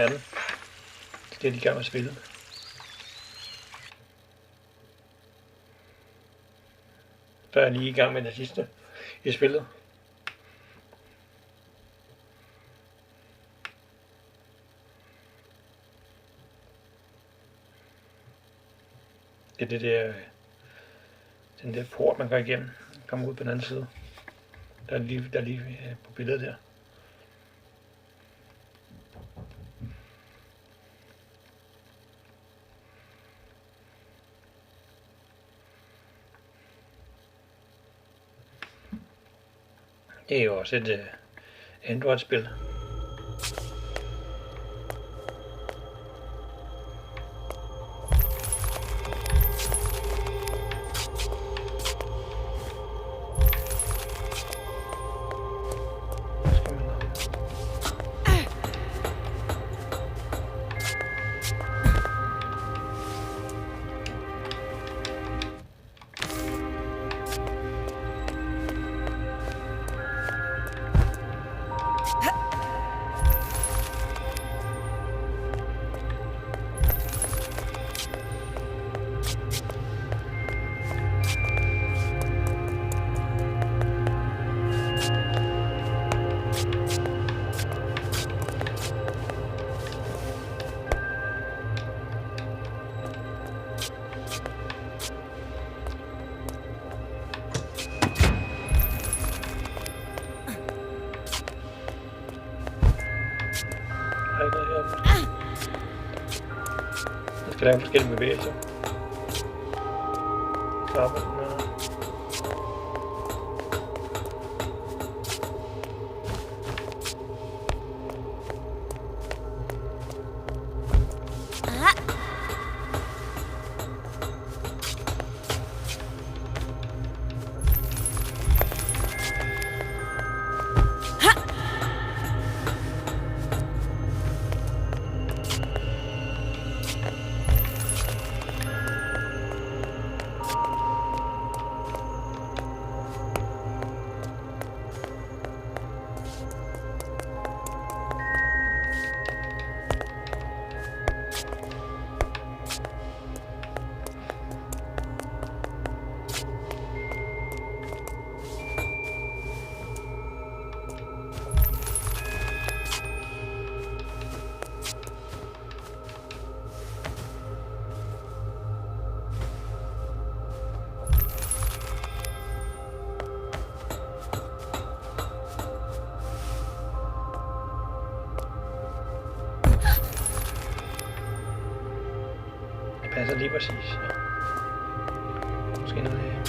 er den. Det er de i gang med at spille. Så er jeg lige i gang med det sidste i spillet. Det er det der, den der port, man går igennem. Kommer ud på den anden side. Der er lige på billedet der. Det er jo også et Android-spil. Jeg skal lave forskellige bevægelser. Klappe sådan her. Passer lige præcis. Ja. Måske noget her.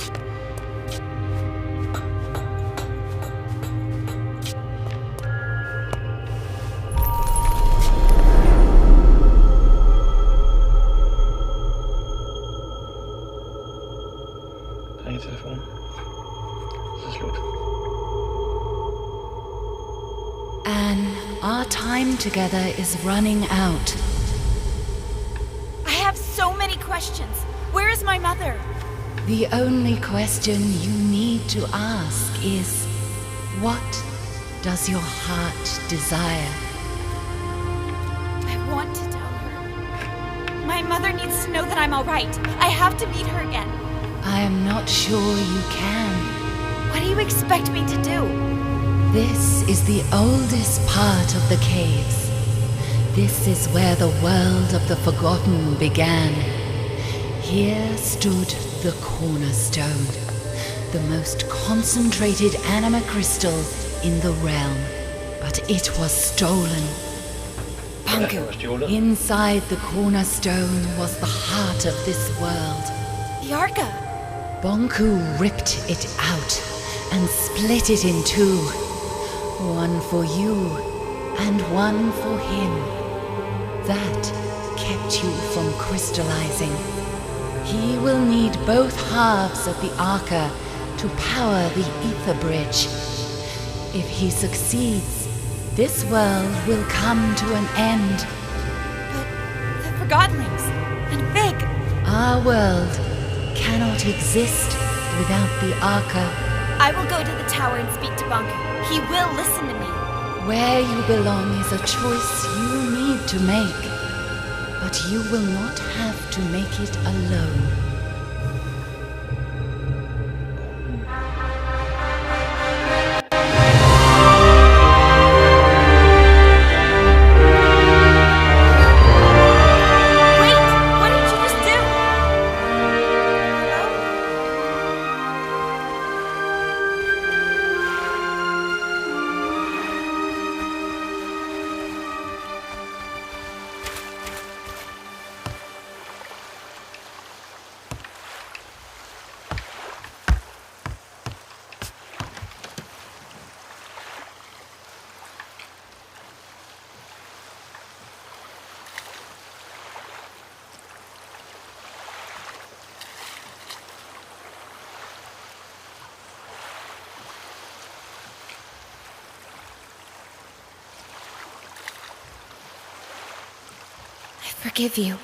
Ring i telefonen. Så slut. Anne, our time together is running out. So many questions. Where is my mother? The only question you need to ask is, what does your heart desire? I want to tell her. My mother needs to know that I'm all right. I have to meet her again. I am not sure you can. What do you expect me to do? This is the oldest part of the caves. This is where the world of the Forgotton began. Here stood the cornerstone, the most concentrated anima crystal in the realm. But it was stolen. Inside the cornerstone was the heart of this world. The Arca. Bonku ripped it out and split it in two. One for you and one for him. That kept you from crystallizing. He will need both halves of the Arca to power the Ether Bridge. If he succeeds, this world will come to an end. But the Forgottenlings and Big. Our world cannot exist without the Arca. I will go to the tower and speak to Bonku. He will listen to me. Where you belong is a choice you need need to make, but you will not have to make it alone. Forgive you.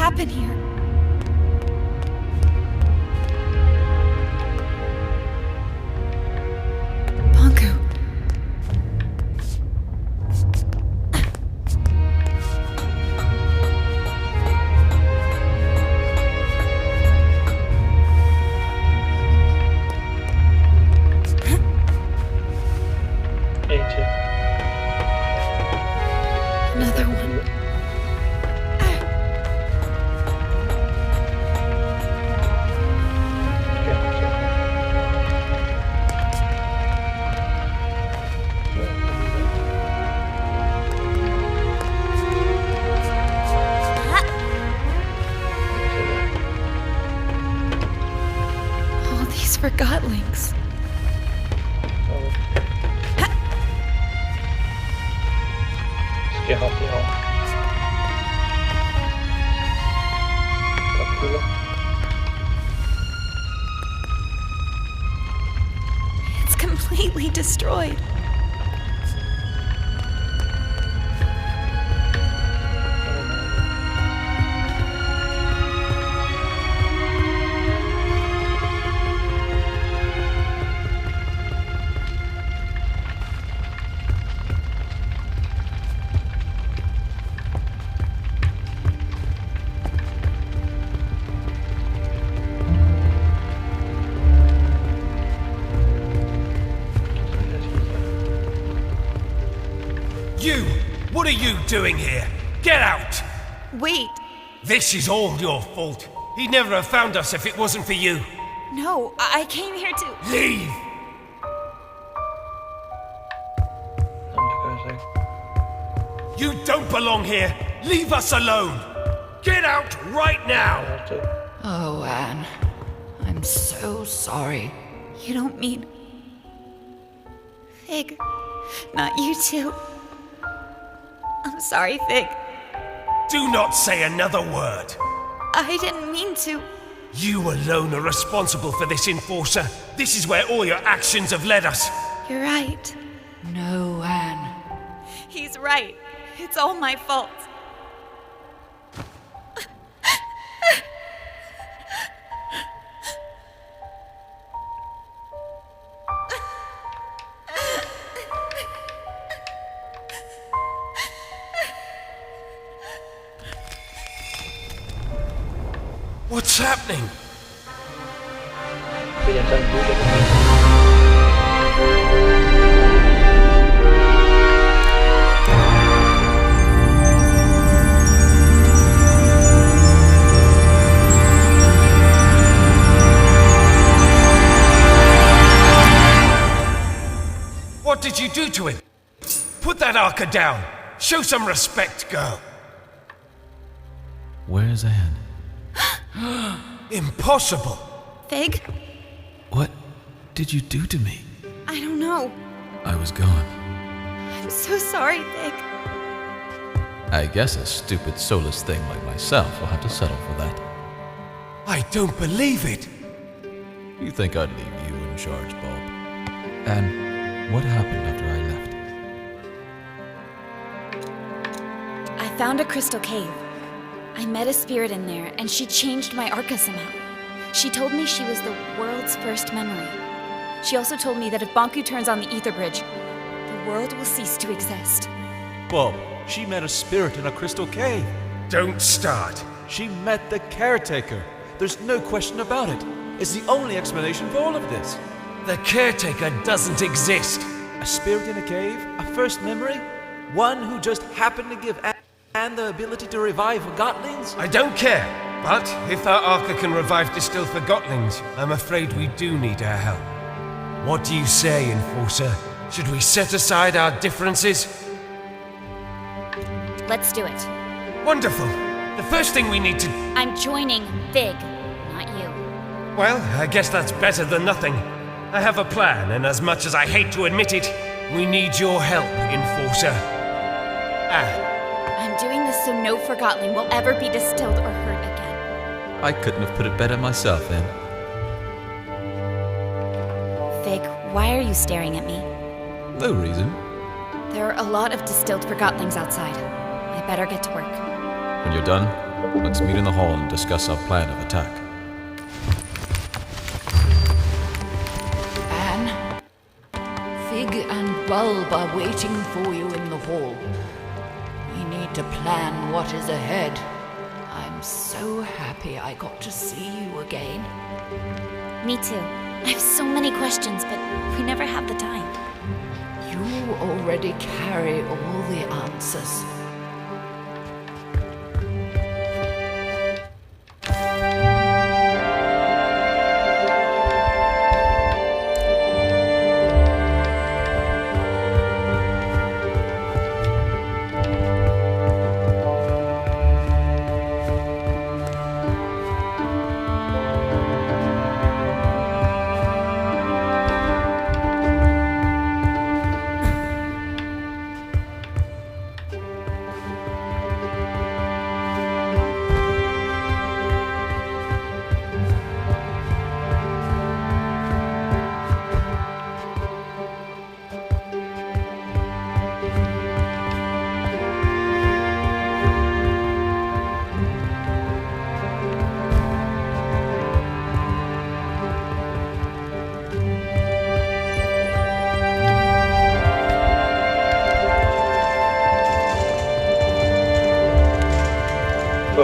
happen here? Bongo. Another one. Forgotlings. Skal jeg hoppe derovre? Der puller. It's completely destroyed. You! What are you doing here? Get out! Wait. This is all your fault. He'd never have found us if it wasn't for you. No, I came here to... Leave! Jamen, det gør jeg så ikke. You don't belong here! Leave us alone! Get out right now! Jeg er afsted. Oh, Anne. I'm so sorry. You don't mean... Fig. Not you too. I'm sorry, Fig. Do not say another word! I didn't mean to. You alone are responsible for this, Enforcer. This is where all your actions have led us. You're right. No, Anne. He's right. It's all my fault. What's happening? Vil jeg tage en bud? What did you do to him? Put that Arca down. Show some respect, girl. Where's Anne? Impossible. Fig? What did you do to me? I don't know. I was gone. I'm so sorry, Fig. I guess a stupid, soulless thing like myself will have to settle for that. I don't believe it. You think I'd leave you in charge, Bob? And what happened after I left? I found a crystal cave. I met a spirit in there, and she changed my Arca somehow. She told me she was the world's first memory. She also told me that if Bonku turns on the Ether Bridge, the world will cease to exist. Bob, she met a spirit in a crystal cave. Don't start. She met the caretaker. There's no question about it. It's the only explanation for all of this. The caretaker doesn't exist. A spirit in a cave? A first memory? One who just happened to give Anne the ability to revive Forgotlings? I don't care. But if our Arca can revive distilled Forgotlings, I'm afraid we do need her help. What do you say, Enforcer? Should we set aside our differences? Let's do it. Wonderful. The first thing we need to... I'm joining Fig, not you. Well, I guess that's better than nothing. I have a plan, and as much as I hate to admit it, we need your help, Enforcer. I'm doing this so no Forgotling will ever be distilled or hurt again. I couldn't have put it better myself, Anne. Fig, why are you staring at me? No reason. There are a lot of distilled Forgotlings outside. I better get to work. When you're done, let's meet in the hall and discuss our plan of attack. Anne, Fig and Bulb are waiting for you in the hall. We need to plan what is ahead. I'm so happy I got to see you again. Me too. I have so many questions, but we never have the time. You already carry all the answers.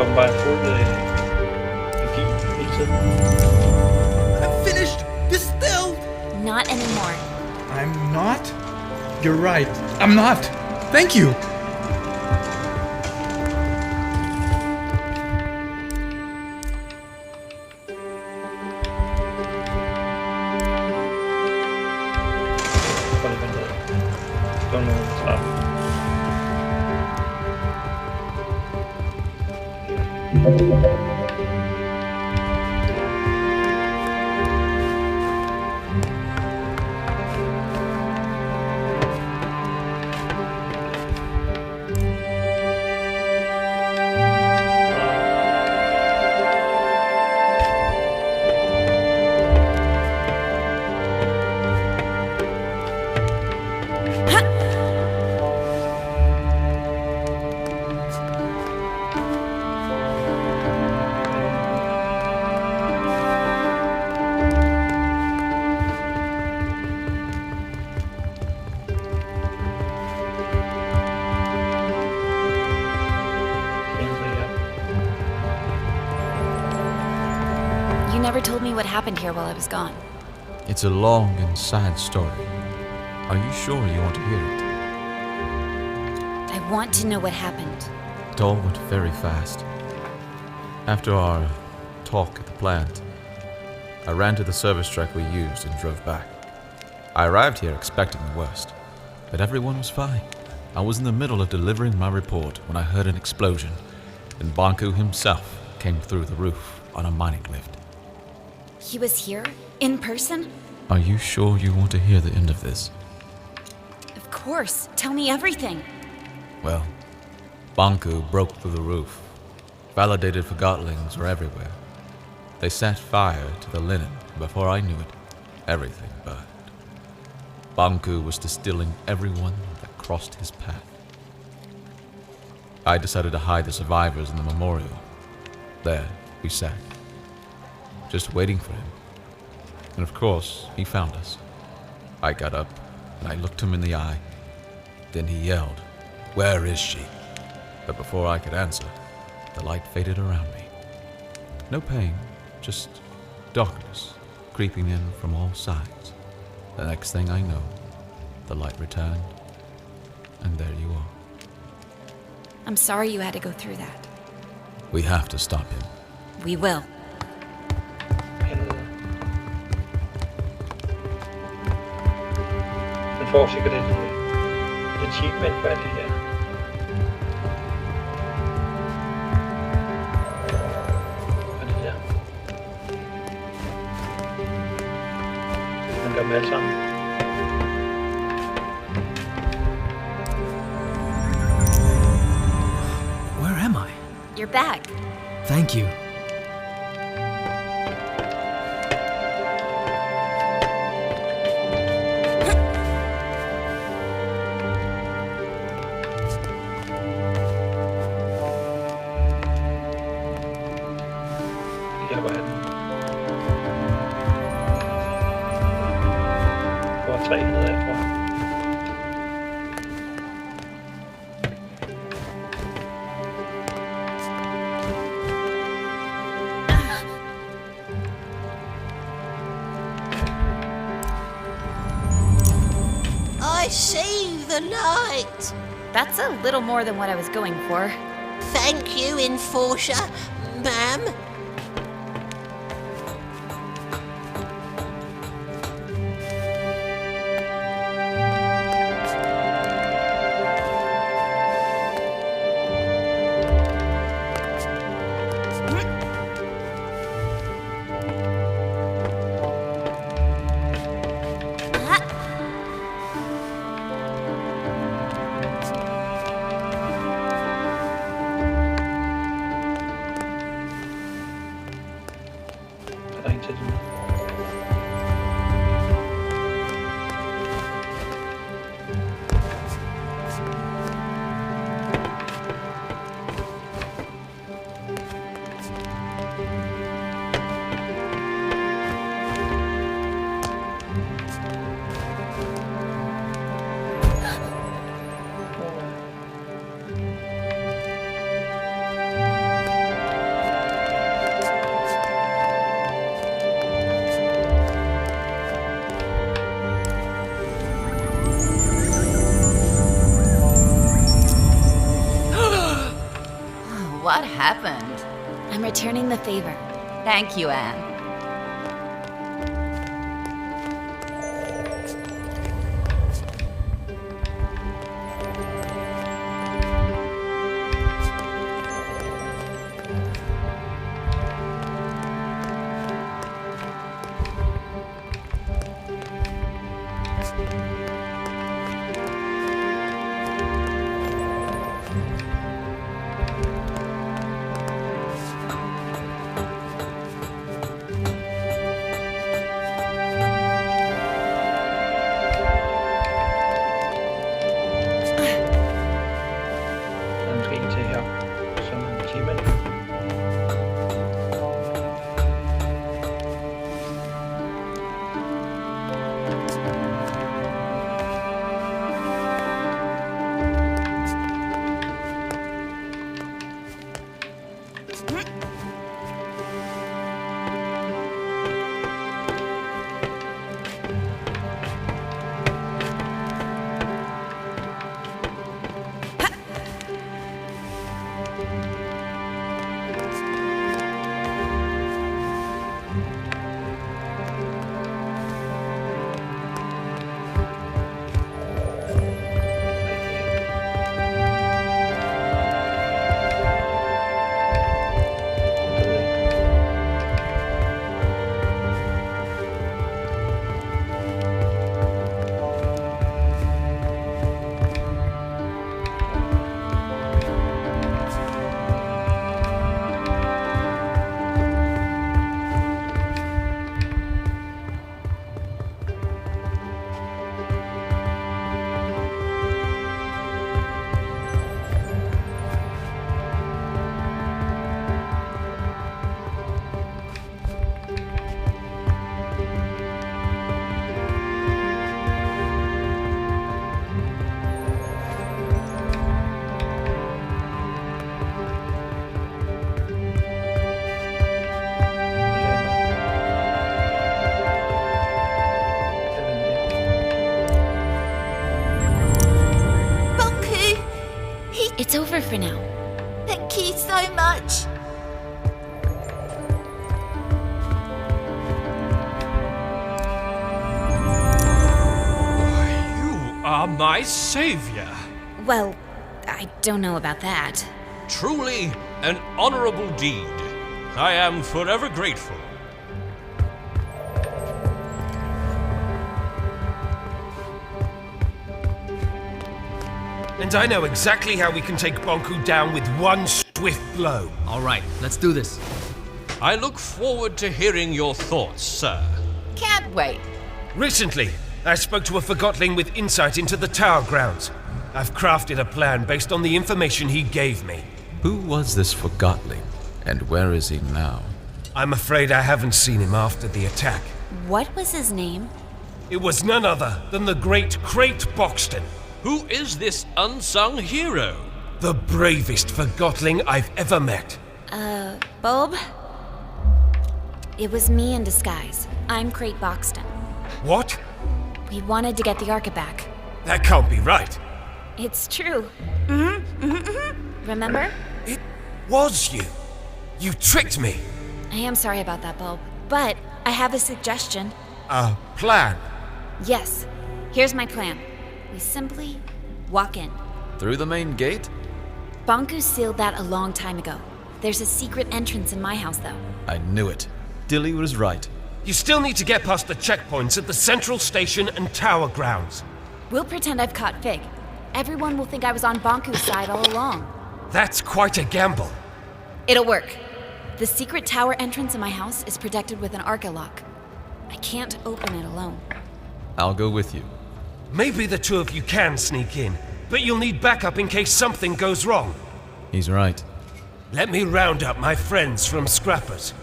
åbenbart fuld energi hele tiden. I'm finished! Distilled! Not anymore. I'm not? You're right. I'm not. Thank you. Prøv lige at vente. Det var nogle trapper. You never told me what happened here while I was gone. It's a long and sad story. Are you sure you want to hear it? I want to know what happened. It all went very fast. After our talk at the plant, I ran to the service truck we used and drove back. I arrived here expecting the worst, but everyone was fine. I was in the middle of delivering my report when I heard an explosion, and Banku himself came through the roof on a mining lift. He was here? In person? Are you sure you want to hear the end of this? Of course. Tell me everything. Well, Banku broke through the roof. Validated Forgottlings were everywhere. They set fire to the linen, and before I knew it, everything burned. Banku was distilling everyone that crossed his path. I decided to hide the survivors in the memorial. There, we sat, just waiting for him. And of course, he found us. I got up, and I looked him in the eye. Then he yelled, "Where is she?" But before I could answer, the light faded around me. No pain, just darkness creeping in from all sides. The next thing I know, the light returned, and there you are. I'm sorry you had to go through that. We have to stop him. We will. Man får sikkert et achievement for alt det her. Og det der. Man gør dem alle sammen. Where am I? You're back. Thank you. Her var han. Der var 3 nedad, tror jeg. I see the light. That's a little more than what I was going for. Thank you, Enforcer, ma'am. What happened? I'm returning the favor. Thank you, Anne. Han skal ikke til her som en time. It's over for now. Thank you so much. You are my savior. Well, I don't know about that. Truly an honorable deed. I am forever grateful. And I know exactly how we can take Bonku down with one swift blow. All right, let's do this. I look forward to hearing your thoughts, sir. Can't wait. Recently, I spoke to a Forgotling with insight into the tower grounds. I've crafted a plan based on the information he gave me. Who was this Forgotling, and where is he now? I'm afraid I haven't seen him after the attack. What was his name? It was none other than the great Crate Boxton, Who is this unsung hero? the bravest Forgotling I've ever met. Bulb? It was me in disguise. I'm Crate Boxton. What? We wanted to get the Arca back. That can't be right. It's true. Remember? It was you. You tricked me. I am sorry about that, Bulb. But I have a suggestion. A plan. Yes. Here's my plan. We simply walk in. Through the main gate? Bonku sealed that a long time ago. There's a secret entrance in my house, though. I knew it. Dilly was right. You still need to get past the checkpoints at the central station and tower grounds. We'll pretend I've caught Fig. Everyone will think I was on Bonku's side all along. That's quite a gamble. It'll work. The secret tower entrance in my house is protected with an Arca lock. I can't open it alone. I'll go with you. Maybe the two of you can sneak in, but you'll need backup in case something goes wrong. He's right. Let me round up my friends from Scrappers.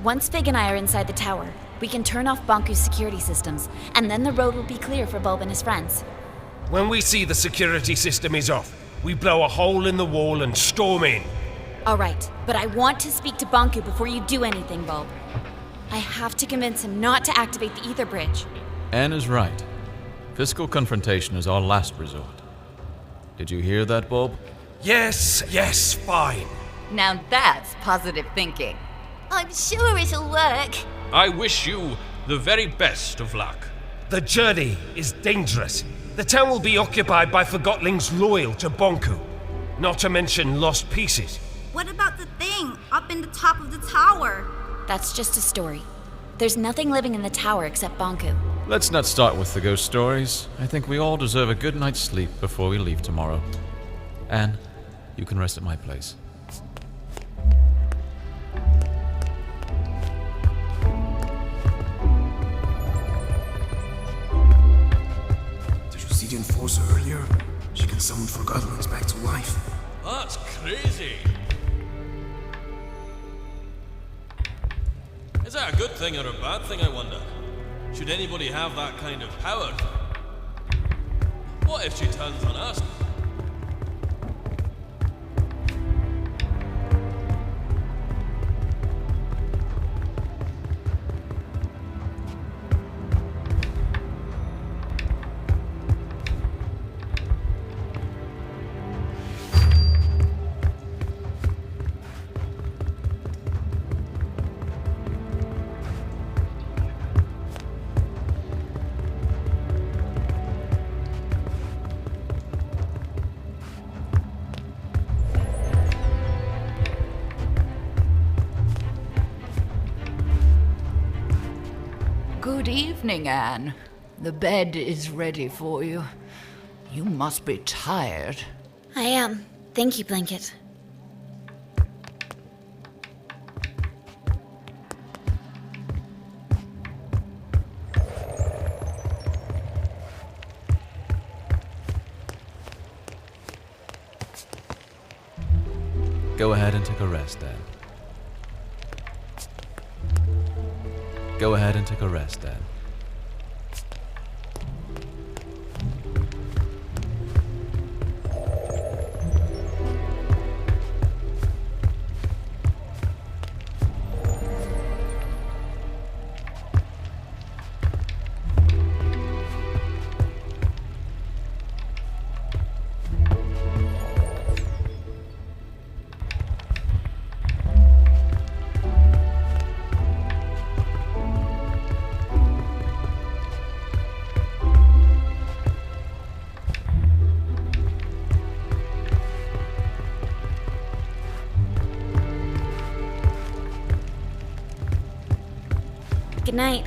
Once Fig and I are inside the tower, we can turn off Bonku's security systems, and then the road will be clear for Bulb and his friends. When we see the security system is off, we blow a hole in the wall and storm in. All right, but I want to speak to Bonku before you do anything, Bulb. I have to convince him not to activate the ether bridge. Anne is right. Physical confrontation is our last resort. Did you hear that, Bulb? Yes, fine. Now that's positive thinking. I'm sure it'll work. I wish you the very best of luck. The journey is dangerous. The town will be occupied by Forgotlings loyal to Bonku, not to mention lost pieces. What about the thing up in the top of the tower? That's just a story. There's nothing living in the tower except Bonku. Let's not start with the ghost stories. I think we all deserve a good night's sleep before we leave tomorrow. Anne, you can rest at my place. Did you see the Enforcer earlier? She can summon Forgottlings back to life. That's crazy. Is that a good thing or a bad thing, I wonder? Should anybody have that kind of power? What if she turns on us? Good evening, Anne. The bed is ready for you. You must be tired. I am. Thank you, Blanket. Go ahead and take a rest, Dad. Go ahead and take a rest, Dad. Good night.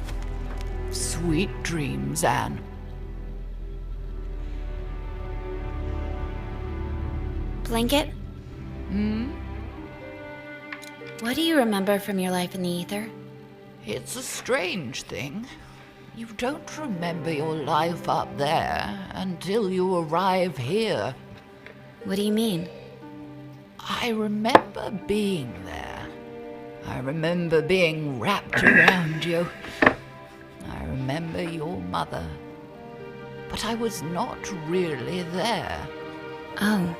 Sweet dreams, Anne. Blanket? What do you remember from your life in the ether? It's a strange thing. You don't remember your life up there until you arrive here. What do you mean? I remember being there. I remember being wrapped around you. I remember your mother. But I was not really there. Oh.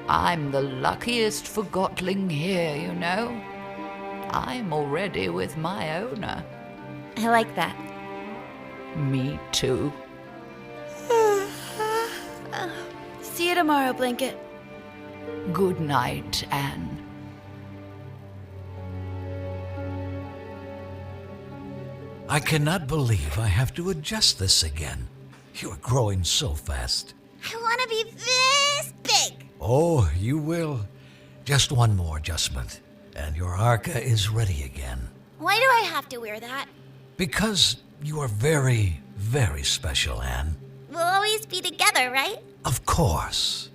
I'm the luckiest Forgotling here, you know. I'm already with my owner. I like that. Me too. See you tomorrow, Blanket. Good night, Anne. I cannot believe I have to adjust this again. You are growing so fast. I want to be this big. Oh, you will. Just one more adjustment, and your Arca is ready again. Why do I have to wear that? Because you are very, very special, Anne. We'll always be together, right? Of course.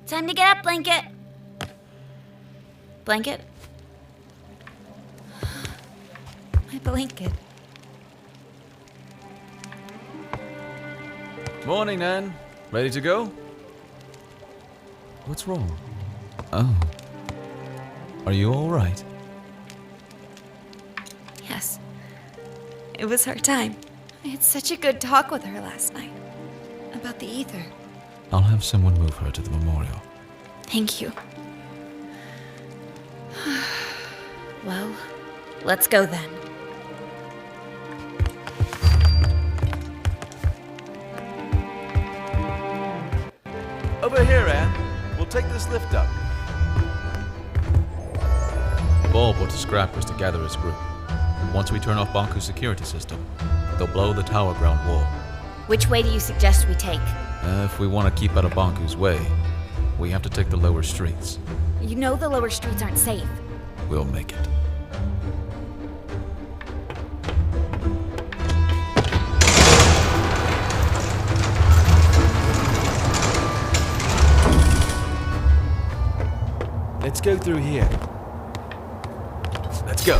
Time to get up, Blanket. Blanket? My blanket. Morning, Nan. Ready to go? What's wrong? Oh. Are you all right? Yes. It was her time. I had such a good talk with her last night. About the ether. I'll have someone move her to the memorial. Thank you. Well, let's go then. Over here, Anne. We'll take this lift up. Bulb went to Scrappers to gather his group. Once we turn off Banku's security system, they'll blow the tower ground wall. Which way do you suggest we take? If we want to keep out of Banku's way, we have to take the lower streets. You know the lower streets aren't safe. We'll make it. Let's go through here. Let's go.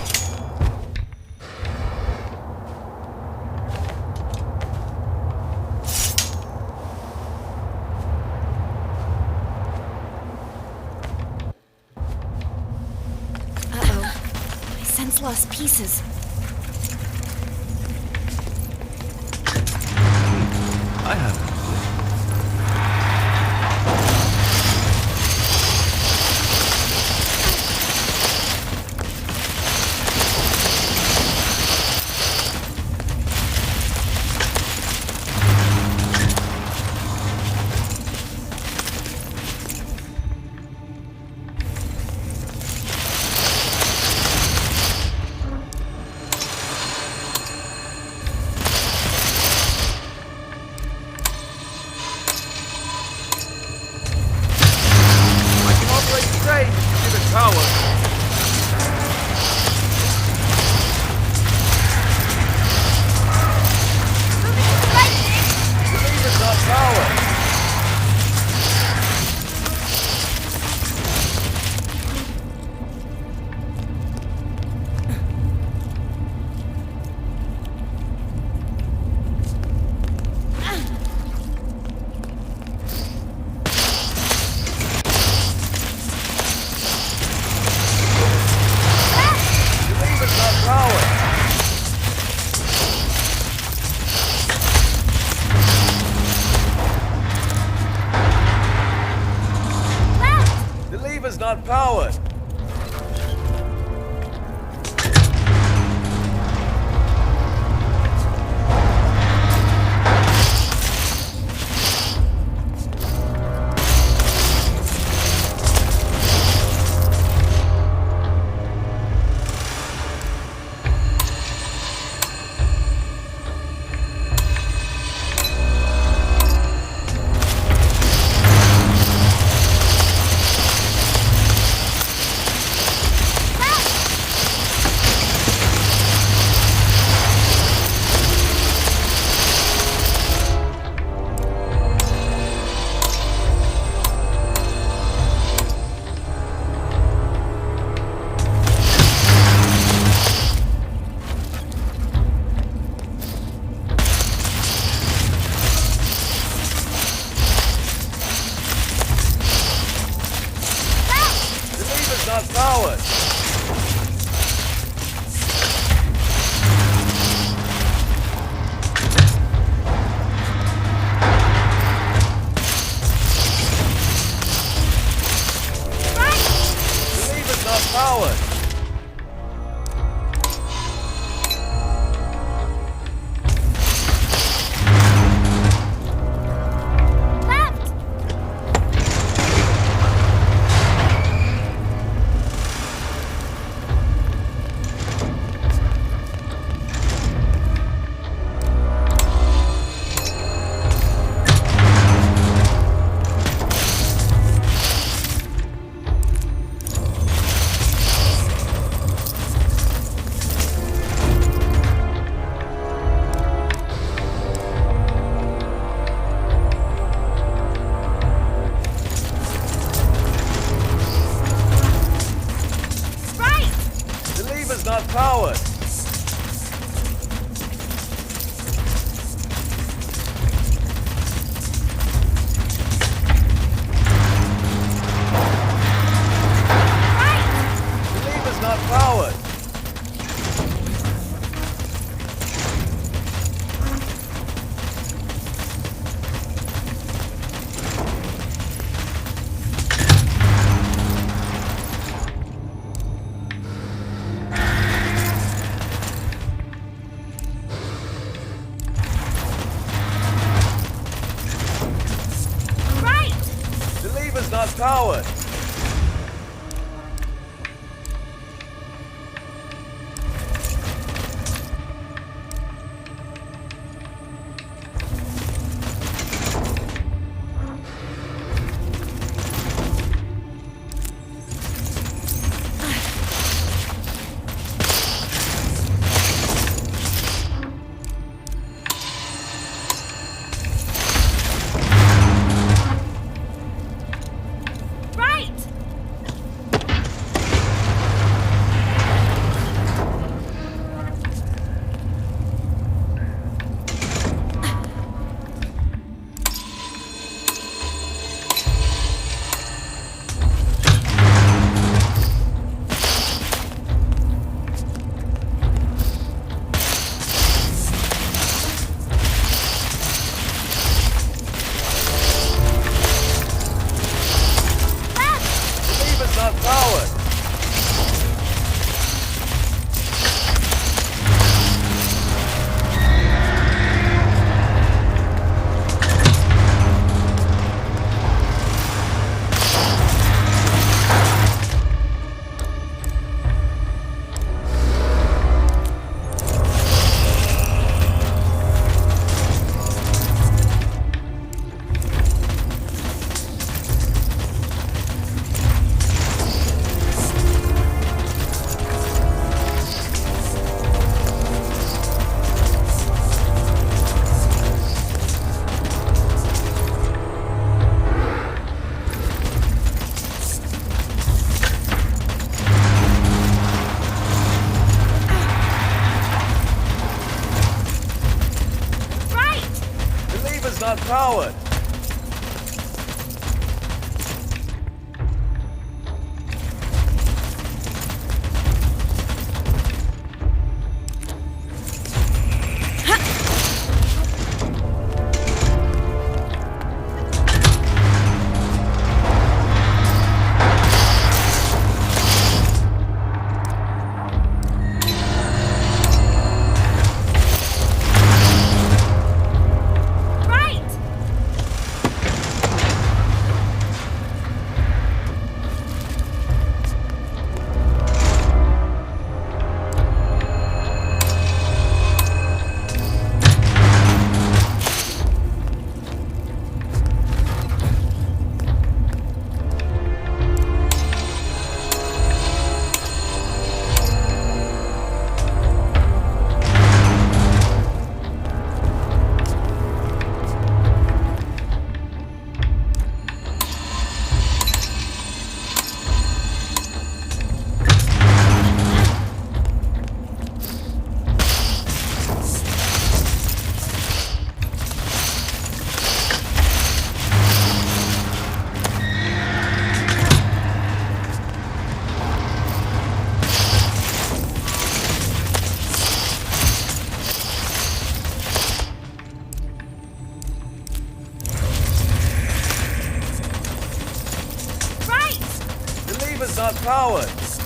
Uh-oh. My sense lost pieces. I have it. Not powered. Not powered. The lever's not powered. Not powered. The lever's not powered. powered. Not powered. Not powered.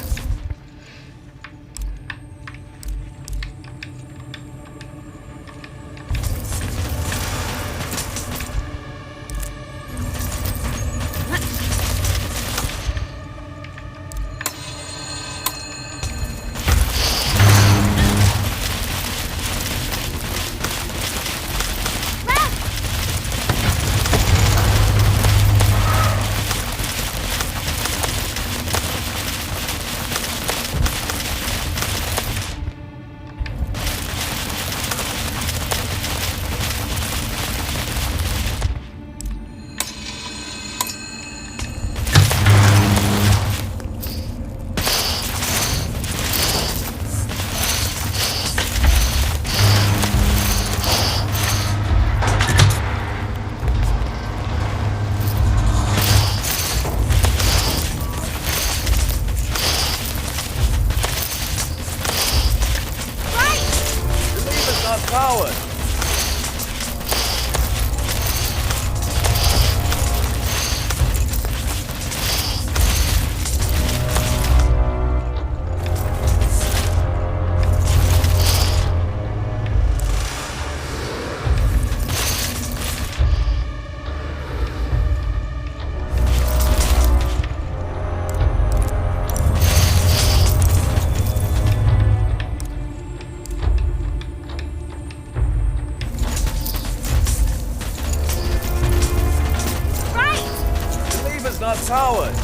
is not soured.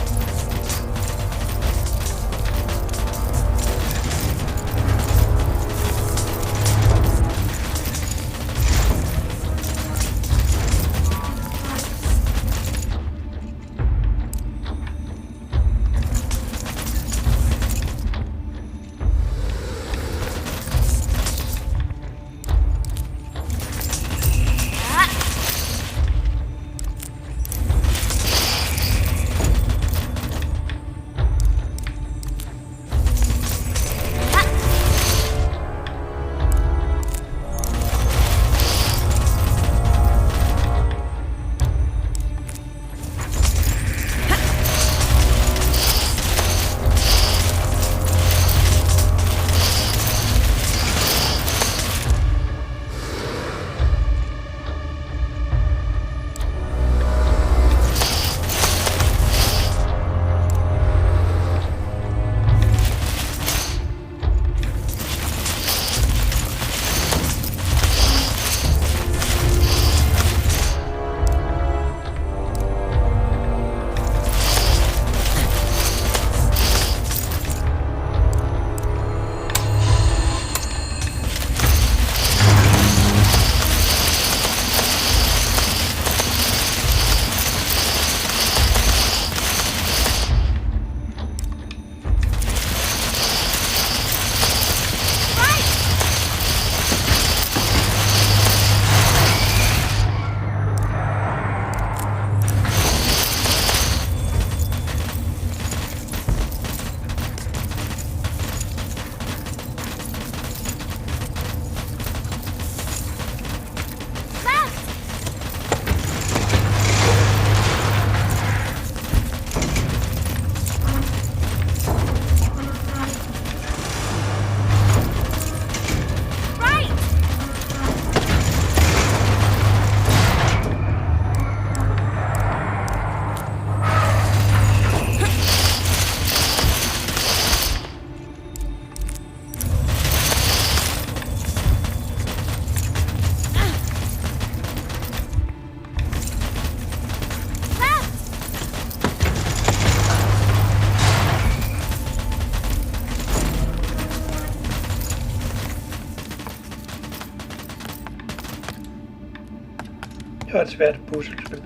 Det var et svært puslespil.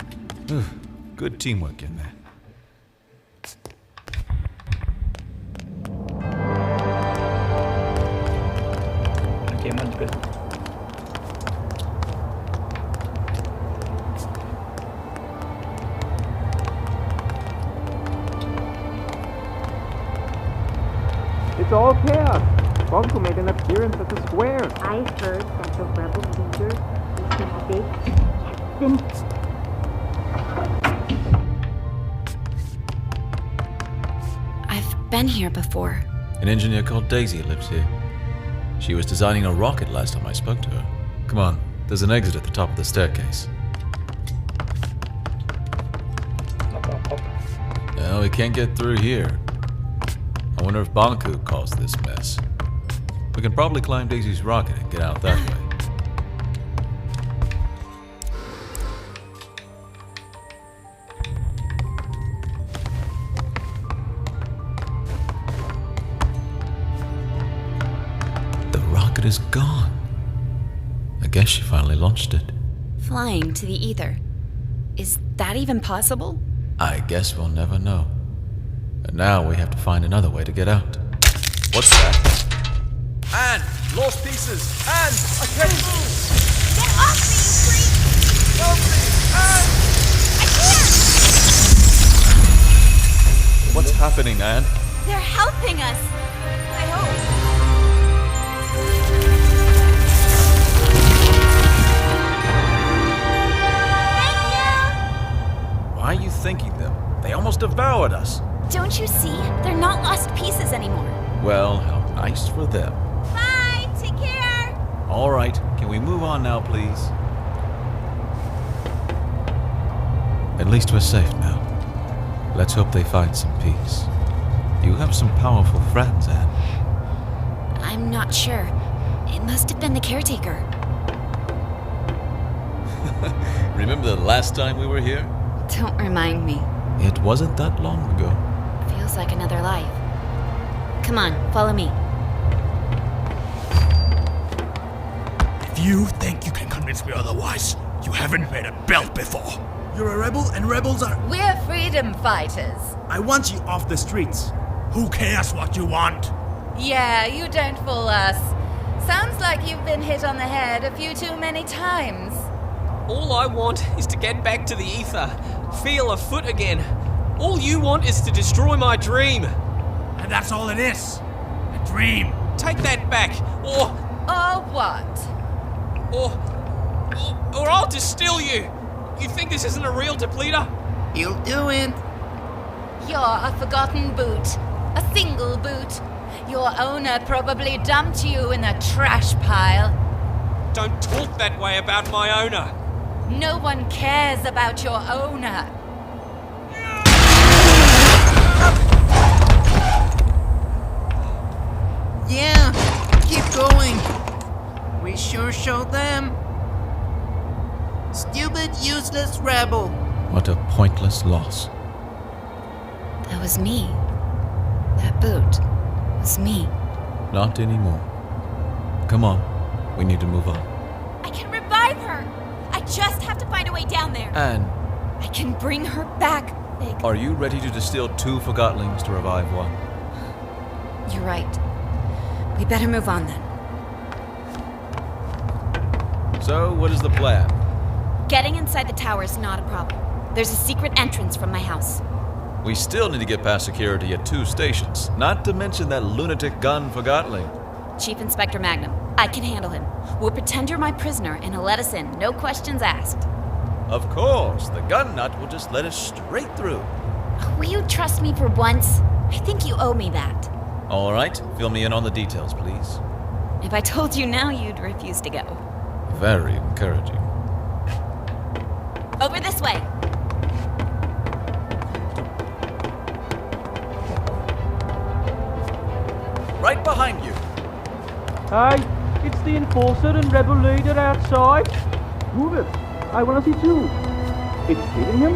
Good teamwork in there. Der gemmer en spil. It's all chaos. Bunko made an appearance at the square. I heard that the rebel leader is a big captain. I've been here before. An engineer called Daisy lives here. She was designing a rocket last time I spoke to her. Come on, there's an exit at the top of the staircase. No, we can't get through here. I wonder if Banku caused this mess. We can probably climb Daisy's rocket and get out that way. The rocket is gone. I guess she finally launched it. Flying to the ether. Is that even possible? I guess we'll never know. And now we have to find another way to get out. What's that? Anne! Lost pieces! Anne! I can't move! Get off me, you freak! Help me! Anne! I can't! What's happening, Anne? They're helping us. I hope. Why are you thanking them? They almost devoured us. Don't you see? They're not lost pieces anymore. Well, how nice for them. Bye! Take care! All right, can we move on now, please? At least we're safe now. Let's hope they find some peace. You have some powerful friends, Anne. I'm not sure. It must have been the caretaker. Remember the last time we were here? Don't remind me. It wasn't that long ago. Feels like another life. Come on, follow me. If you think you can convince me otherwise, you haven't made a belt before. You're a rebel, and rebels are... We're freedom fighters. I want you off the streets. Who cares what you want? Yeah, you don't fool us. Sounds like you've been hit on the head a few too many times. All I want is to get back to the ether, feel a foot again. All you want is to destroy my dream. And that's all it is. A dream. Take that back, or what? Or I'll distill you. You think this isn't a real depleter? You'll do it. You're a forgotten boot. A single boot. Your owner probably dumped you in a trash pile. Don't talk that way about my owner. No one cares about your owner. Yeah, keep going. We sure showed them. Stupid, useless rebel. What a pointless loss. That was me. That boot was me. Not anymore. Come on, we need to move on. I can revive her. I just have to find a way down there. And I can bring her back, Big. are you ready to distill 2 Forgotlings to revive 1? You're right. We better move on then. So, what is the plan? Getting inside the tower is not a problem. There's a secret entrance from my house. We still need to get past security at 2 stations, not to mention that lunatic gun Forgotling. Chief Inspector Magnum, I can handle him. We'll pretend you're my prisoner and he'll let us in, no questions asked. Of course, the gun nut will just let us straight through. Will you trust me for once? I think you owe me that. All right, fill me in on the details, please. If I told you now, you'd refuse to go. Very encouraging. Over this way. Right behind you. Hey, it's the Enforcer and Rebel Leader outside. Move it. I want to see too. It's hitting him?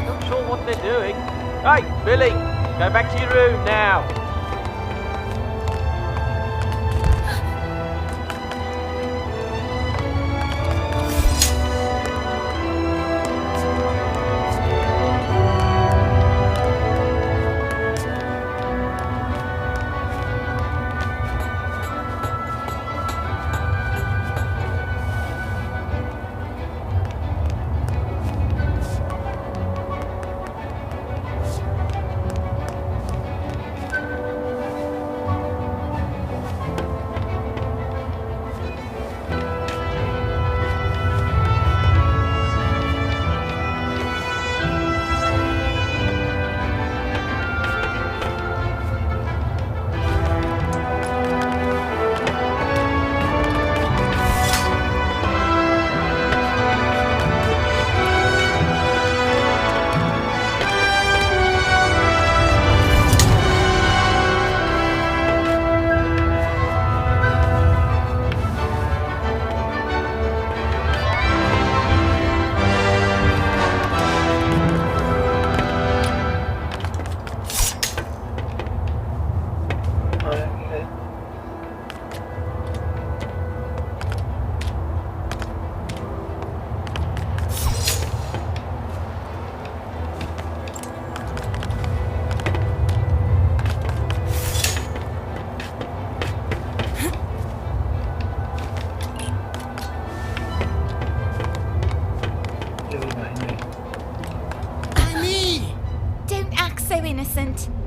Not sure what they're doing. Hey, Billy, go back to your room now.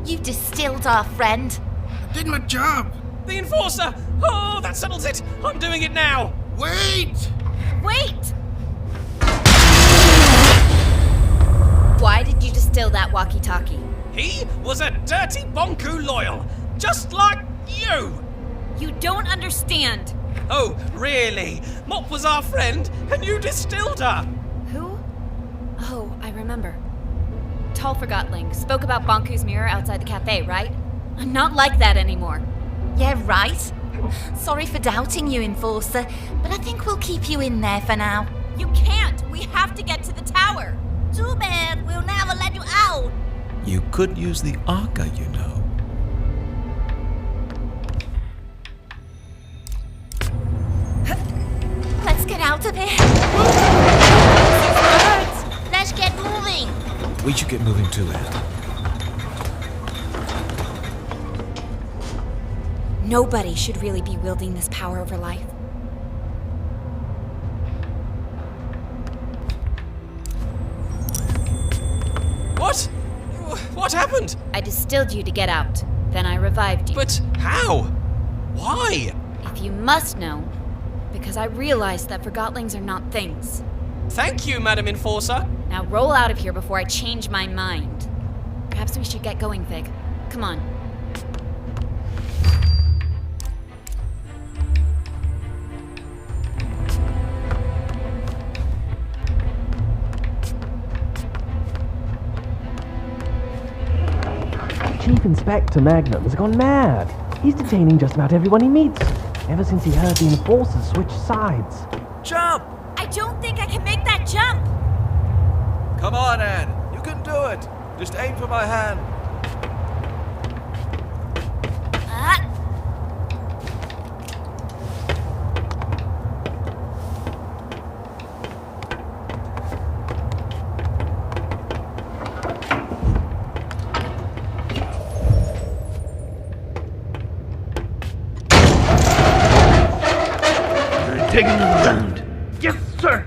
You distilled our friend. I did my job. The Enforcer! Oh, that settles it! I'm doing it now! Wait! Wait! Why did you distill that walkie-talkie? He was a dirty Bonku loyal, just like you! You don't understand. Oh, really? Mop was our friend, and you distilled her! Who? Oh, I remember. Tall Forgotling spoke about Bonku's mirror outside the cafe, right? I'm not like that anymore. Yeah, right. Sorry for doubting you, Enforcer, but I think we'll keep you in there for now. You can't! We have to get to the tower! Too bad. We'll never let you out. You could use the Arca, you know. Let's get out of here. Let's get moving. We should get moving too, Ed. Nobody should really be wielding this power over life. What? What happened? I distilled you to get out. Then I revived you. But how? Why? If you must know, because I realized that Forgotlings are not things. Thank you, Madam Enforcer. Now roll out of here before I change my mind. Perhaps we should get going, Fig. Come on. Chief Inspector Magnum has gone mad. He's detaining just about everyone he meets, ever since he heard the enforcers switch sides. Jump! I don't think I can make that jump. Come on, Anne. You can do it. Just aim for my hand. Taking the ground. Yes, sir.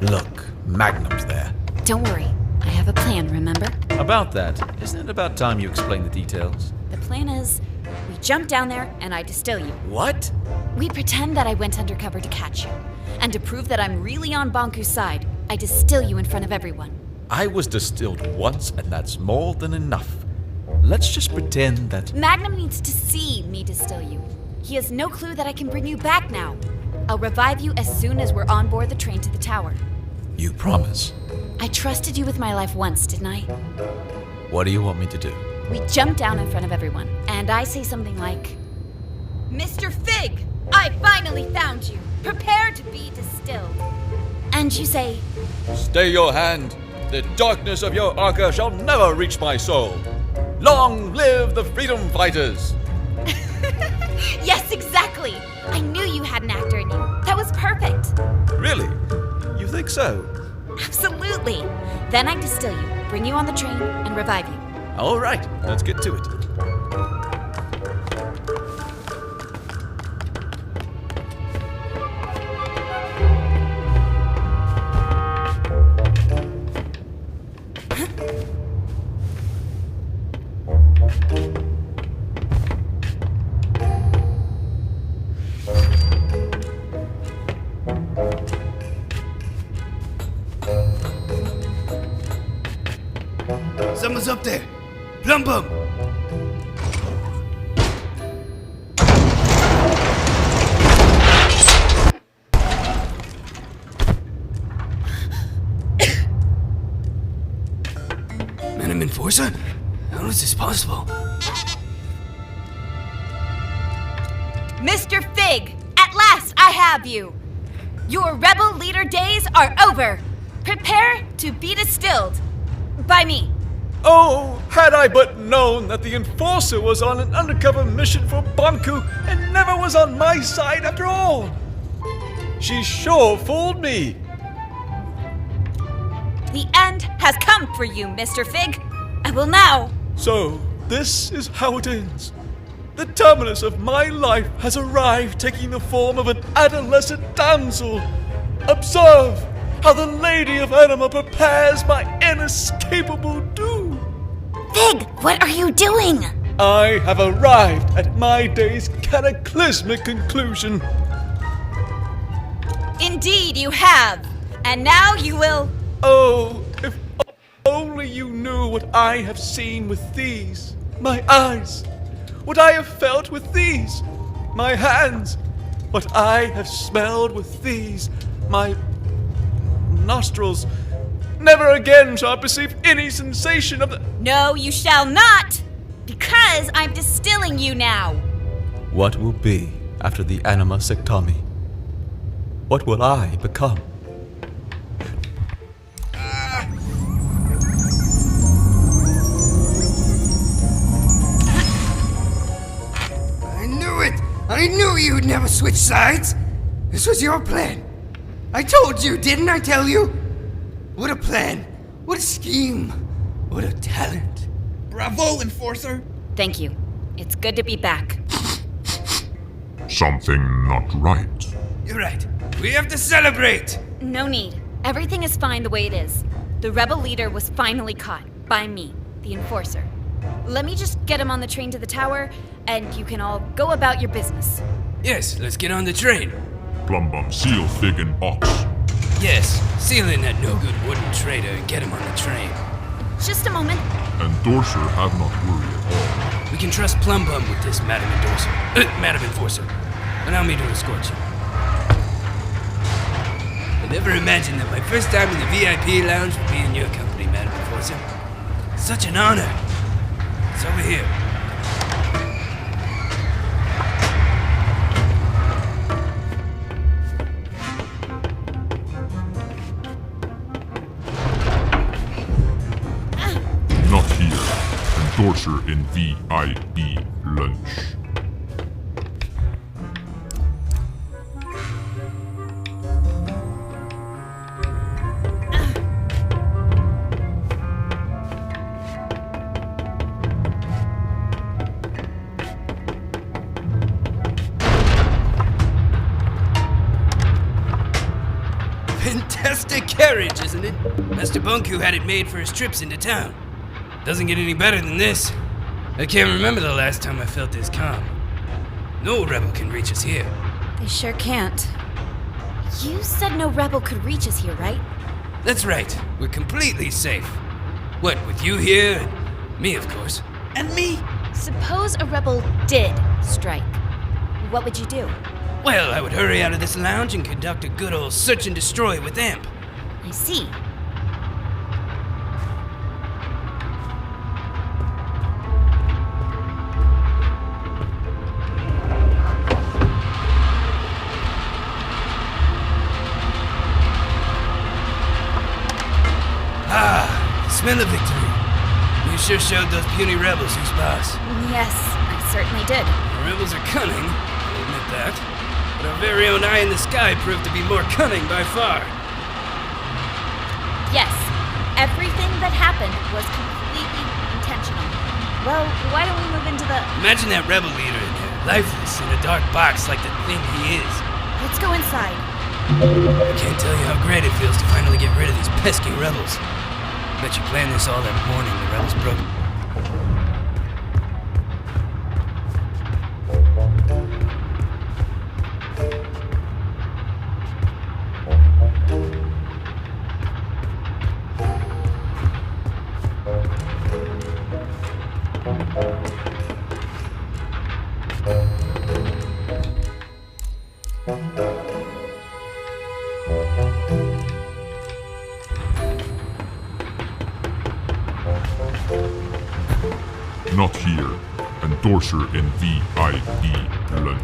Look, Magnum's there. Don't worry. I have a plan, remember? About that, isn't it about time you explain the details? The plan is, we jump down there and I distill you. What? We pretend that I went undercover to catch you. And to prove that I'm really on Bonku's side, I distill you in front of everyone. I was distilled once, and that's more than enough. Let's just pretend that... Magnum needs to see me distill you. He has no clue that I can bring you back now. I'll revive you as soon as we're on board the train to the tower. You promise? I trusted you with my life once, didn't I? What do you want me to do? We jump down in front of everyone, and I say something like, Mr. Fig, I finally found you. Prepare to be distilled. And you say, Stay your hand. The darkness of your Arca shall never reach my soul. Long live the freedom fighters! Yes, exactly! I knew you had an actor in you. That was perfect. Really? You think so? Absolutely. Then I distill you, bring you on the train, and revive you. All right, let's get to it. Someone's up there. Plump 'em. Madam Enforcer? How is this possible? Mr. Fig, at last I have you. Your rebel leader days are over. Prepare to be distilled by me. Oh, had I but known that the Enforcer was on an undercover mission for Bonku and never was on my side after all! She sure fooled me! The end has come for you, Mr. Fig. I will now... So, this is how it ends. The terminus of my life has arrived, taking the form of an adolescent damsel. Observe how the Lady of Anima prepares my inescapable doom. Fig, what are you doing? I have arrived at my day's cataclysmic conclusion. Indeed you have. And now you will... Oh, if only you knew what I have seen with these, my eyes. What I have felt with these, my hands. What I have smelled with these, my nostrils. Never again shall I perceive any sensation of the... No, you shall not! Because I'm distilling you now! What will be after the anima sectami? What will I become? I knew you'd never switch sides. This was your plan. I told you, didn't I tell you? What a plan. What a scheme. What a talent. Bravo, Enforcer. Thank you. It's good to be back. Something not right. You're right. We have to celebrate. No need. Everything is fine the way it is. The rebel leader was finally caught. By me, the Enforcer. Let me just get him on the train to the tower, and you can all go about your business. Yes, let's get on the train. Plumbum, seal, fig, and ox. Yes, seal in that no-good wooden traitor and get him on the train. Just a moment. And Dorser have not worry at all. We can trust Plumbum with this, Madam Madam Enforcer. Allow me to escort you. I never imagined that my first time in the VIP lounge would be in your company, Madam Enforcer. Such an honor. It's over here. Not here. Endorser in VIP lunch. Fantastic carriage, isn't it? Master Bunku had it made for his trips into town. Doesn't get any better than this. I can't remember the last time I felt this calm. No rebel can reach us here. They sure can't. You said no rebel could reach us here, right? That's right. We're completely safe. What, with you here and me, of course. And me? Suppose a rebel did strike. What would you do? Well, I would hurry out of this lounge and conduct a good old search and destroy with Amp. I see. Smell of victory. You sure showed those puny rebels who's boss. Yes, I certainly did. The rebels are cunning, I'll admit that. But our very own eye in the sky proved to be more cunning by far. Yes, everything that happened was completely intentional. Well, why don't we move into the... Imagine that rebel leader in there, lifeless in a dark box like the thing he is. Let's go inside. I can't tell you how great it feels to finally get rid of these pesky rebels. Bet you planned this all that morning the rebels broke. Not here. Endorser in VIP lunch.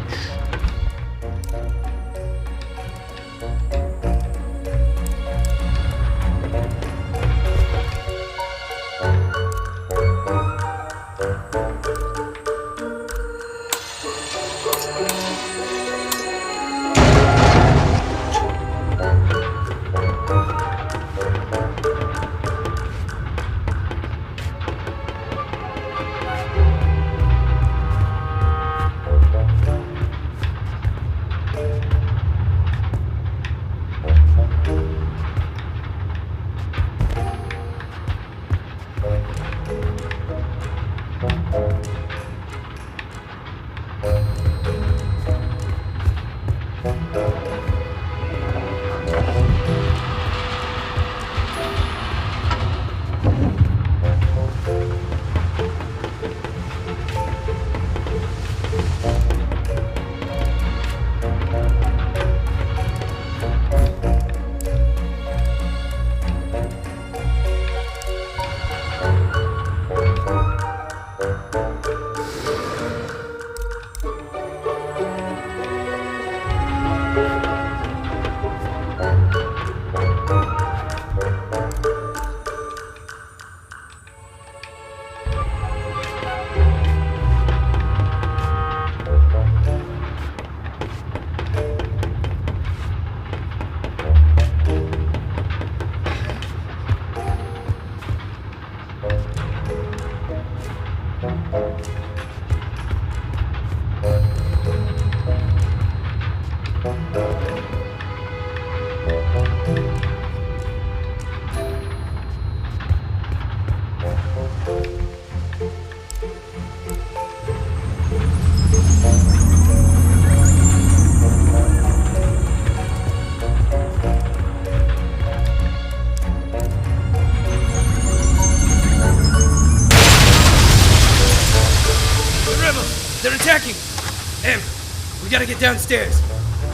We gotta get downstairs.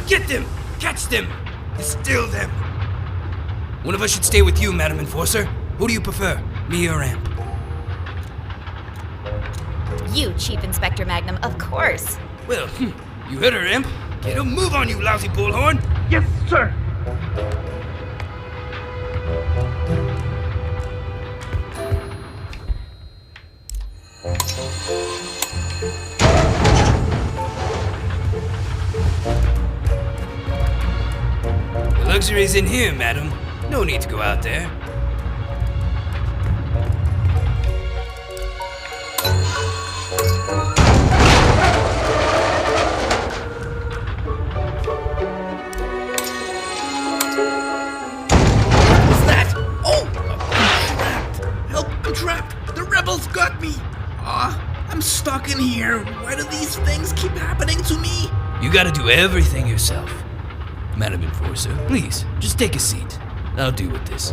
Get them! Catch them! Distill them! One of us should stay with you, Madam Enforcer. Who do you prefer, me or Amp? You, Chief Inspector Magnum, of course. Well, you heard her, Imp. Get a move on, you lousy bullhorn! Yes, sir. The luxury's in here, madam. No need to go out there. What's that? Oh! I'm trapped! Help, I'm trapped! The rebels got me! I'm stuck in here. Why do these things keep happening to me? You gotta do everything yourself. Madam Enforcer, please, just take a seat. I'll deal with this.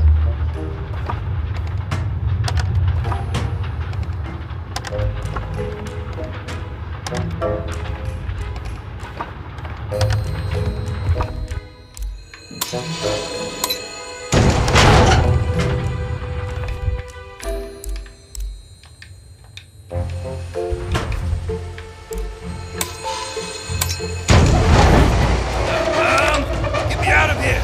Get me out of here!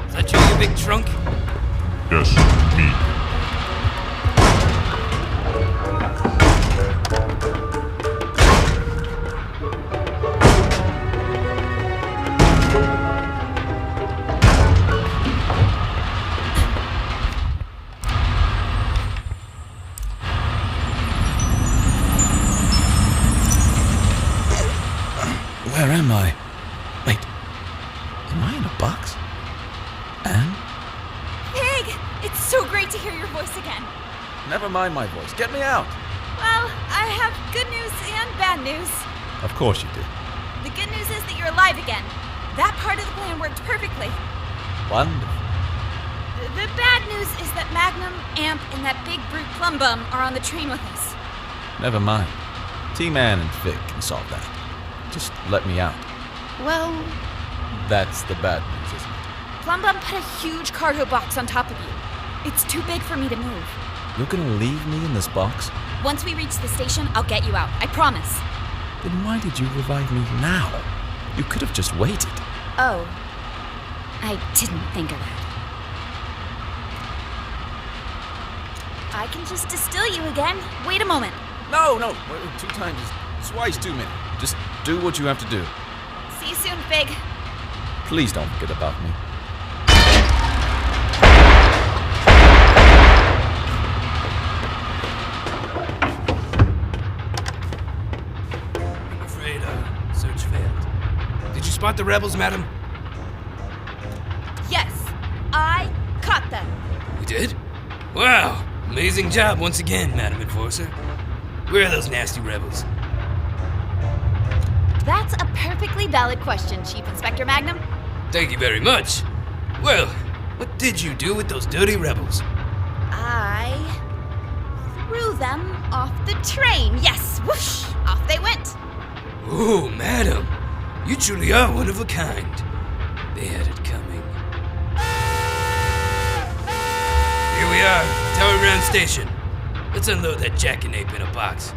Is that you big trunk? Yes, me. Where am I? Wait, am I in a box? Anne? Pig! It's so great to hear your voice again. Never mind my voice. Get me out. Well, I have good news and bad news. Of course you do. The good news is that you're alive again. That part of the plan worked perfectly. Wonderful. The bad news is that Magnum, Amp, and that big brute Plumbum are on the train with us. Never mind. T-Man and Vic can solve that. Just let me out. Well, That's the bad news, isn't it? Plumbum put a huge cargo box on top of you. It's too big for me to move. You're gonna leave me in this box? Once we reach the station, I'll get you out. I promise. Then why did you revive me now? You could have just waited. Oh. I didn't think of that. I can just distill you again. Wait a moment. No, 2 times is twice too many. Just do what you have to do. See you soon, Fig. Please don't forget about me. I'm afraid our search failed. Did you spot the rebels, madam? Yes, I caught them. You did? Wow! Amazing job once again, Madam Enforcer. Where are those nasty rebels? That's a perfectly valid question, Chief Inspector Magnum. Thank you very much. Well, what did you do with those dirty rebels? I threw them off the train. Yes, whoosh! Off they went. Oh, madam, you truly are one of a kind. They had it coming. Here we are, Tower Ground Station. Let's unload that jackanape in a box.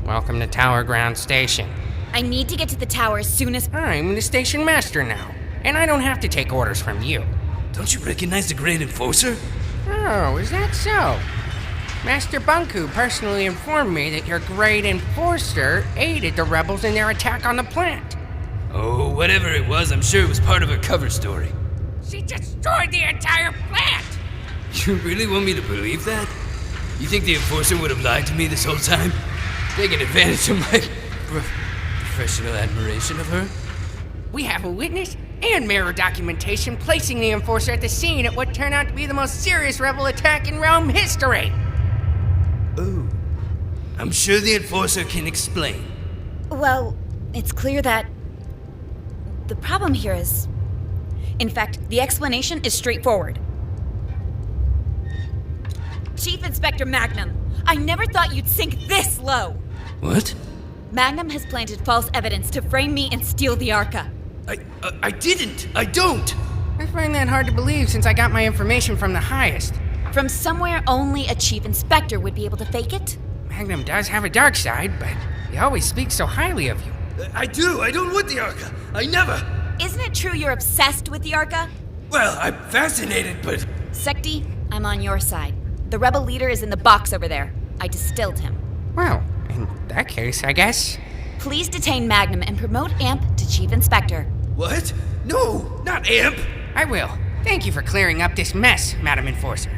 Welcome to Tower Ground Station. I need to get to the tower as soon as... I'm the station master now, and I don't have to take orders from you. Don't you recognize the Great Enforcer? Oh, is that so? Master Bunku personally informed me that your Great Enforcer aided the rebels in their attack on the plant. Oh, whatever it was, I'm sure it was part of her cover story. She destroyed the entire plant! You really want me to believe that? You think the Enforcer would have lied to me this whole time? Taking advantage of my professional admiration of her? We have a witness and mirror documentation placing the Enforcer at the scene at what turned out to be the most serious rebel attack in realm history. Ooh. I'm sure the Enforcer can explain. Well, it's clear that the problem here is... In fact, the explanation is straightforward. Chief Inspector Magnum, I never thought you'd sink this low. What? Magnum has planted false evidence to frame me and steal the Arca. I didn't! I don't! I find that hard to believe since I got my information from the highest. From somewhere only a Chief Inspector would be able to fake it? Magnum does have a dark side, but he always speaks so highly of you. I do! I don't want the Arca! I never! Isn't it true you're obsessed with the Arca? Well, I'm fascinated, but... Sekti, I'm on your side. The rebel leader is in the box over there. I distilled him. Well, in that case, I guess. Please detain Magnum and promote Amp to Chief Inspector. What? No, not Amp! I will. Thank you for clearing up this mess, Madam Enforcer.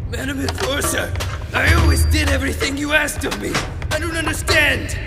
Madam Enforcer, I always did everything you asked of me. I don't understand.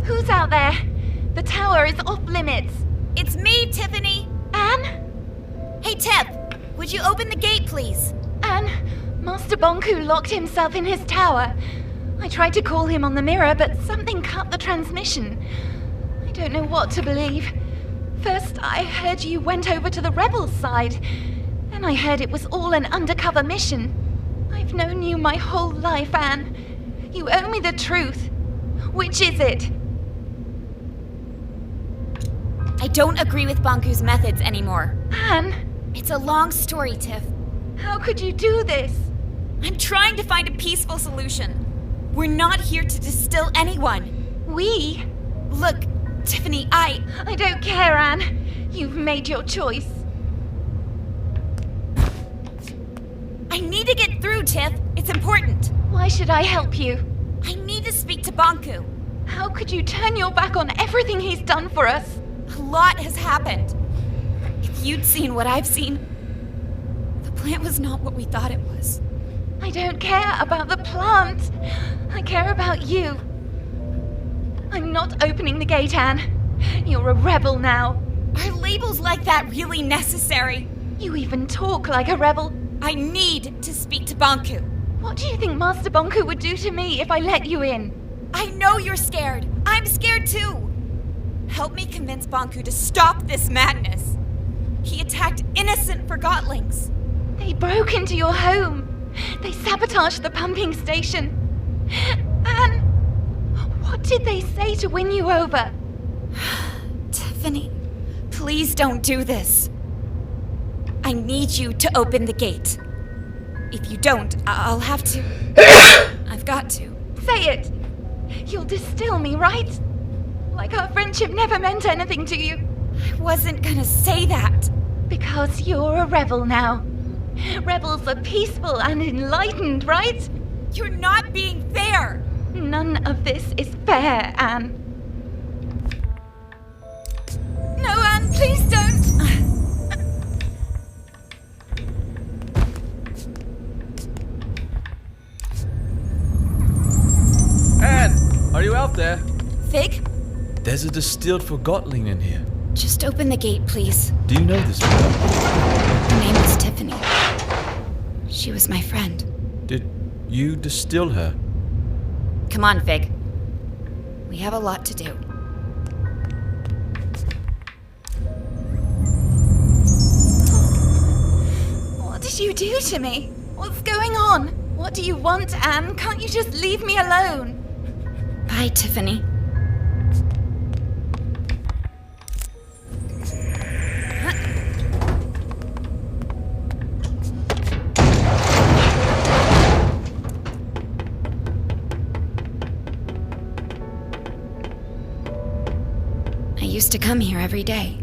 Who's out there? The tower is off limits. It's me, Tiffany. Anne? Hey, Tiff, would you open the gate, please? Anne, Master Bonku locked himself in his tower. I tried to call him on the mirror, but something cut the transmission. I don't know what to believe. First, I heard you went over to the rebels' side. Then I heard it was all an undercover mission. I've known you my whole life, Anne. You owe me the truth. Which is it? I don't agree with Bonku's methods anymore. Anne? It's a long story, Tiff. How could you do this? I'm trying to find a peaceful solution. We're not here to distill anyone. We? Look, Tiffany, I don't care, Anne. You've made your choice. I need to get through, Tiff. It's important. Why should I help you? I need to speak to Bonku. How could you turn your back on everything he's done for us? A lot has happened. If you'd seen what I've seen, the plant was not what we thought it was. I don't care about the plant. I care about you. I'm not opening the gate, Anne. You're a rebel now. Are labels like that really necessary? You even talk like a rebel. I need to speak to Bonku. What do you think Master Bonku would do to me if I let you in? I know you're scared. I'm scared too. Help me convince Bonku to stop this madness. He attacked innocent Forgotlings. They broke into your home. They sabotaged the pumping station. And what did they say to win you over? Tiffany, please don't do this. I need you to open the gate. If you don't, I'll have to. I've got to. Say it. You'll distill me, right? Like our friendship never meant anything to you. I wasn't gonna say that. Because you're a rebel now. Rebels are peaceful and enlightened, right? You're not being fair. None of this is fair, Anne. No, Anne, please don't. Anne, are you out there? Fig? There's a distilled Forgotling in here. Just open the gate, please. Do you know this girl? Her name was Tiffany. She was my friend. Did you distill her? Come on, Fig. We have a lot to do. What did you do to me? What's going on? What do you want, Anne? Can't you just leave me alone? Bye, Tiffany. I used to come here every day.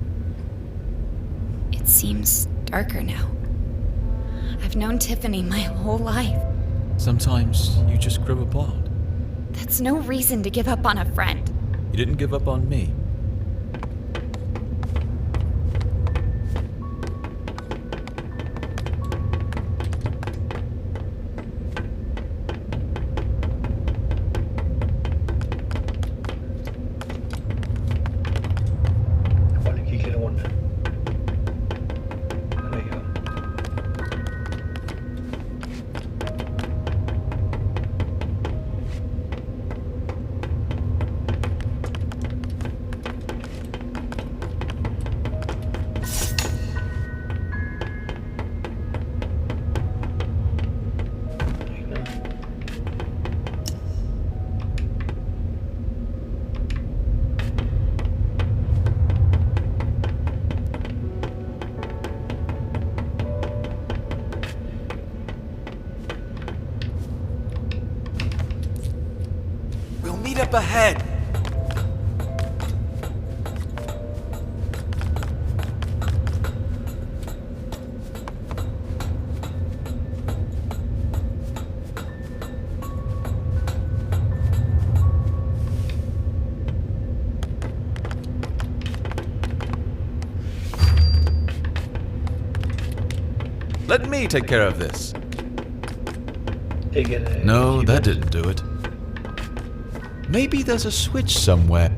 It seems darker now. I've known Tiffany my whole life. Sometimes you just grow apart. That's no reason to give up on a friend. You didn't give up on me. Meet up ahead. Let me take care of this. No, that didn't do it. Maybe there's a switch somewhere.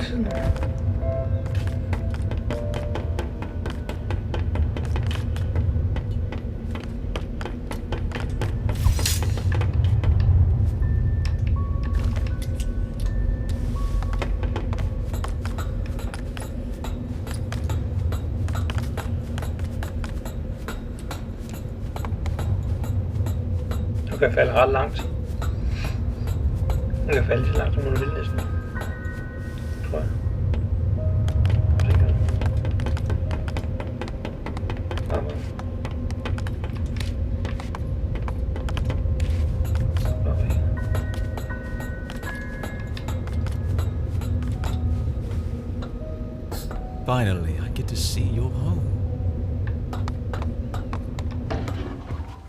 siden. Du kan falde ret langt. Du kan falde så langt, som du vil næsten. Tror jeg. Sikkert. Meget. Finally, I get to see your home.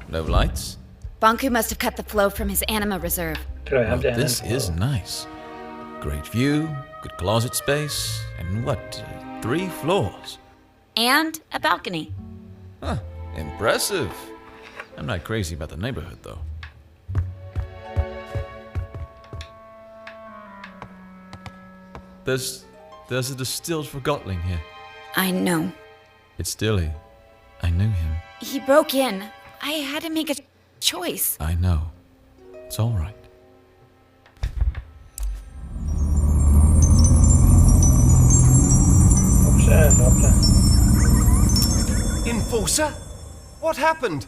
No lights? Bonku must have cut the flow from his anima reserve. Well, this is nice. Great view, good closet space, and what, 3 floors? And a balcony. Huh, impressive. I'm not crazy about the neighborhood, though. There's a distilled Forgotton here. I know. It's Dilly. I knew him. He broke in. I had to make a choice. I know. It's all right. Enforcer? What happened?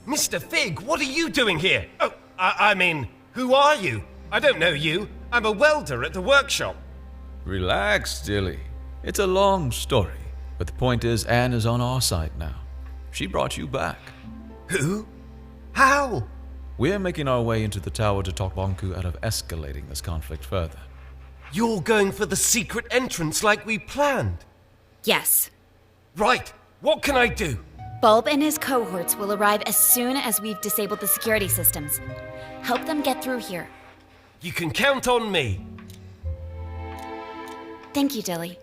Mr. Fig, what are you doing here? Oh, I mean, who are you? I don't know you. I'm a welder at the workshop. Relax, Dilly. It's a long story. But the point is, Anne is on our side now. She brought you back. Who? How? We're making our way into the tower to talk Bonku out of escalating this conflict further. You're going for the secret entrance like we planned? Yes. Right. What can I do? Bulb and his cohorts will arrive as soon as we've disabled the security systems. Help them get through here. You can count on me. Thank you, Dilly.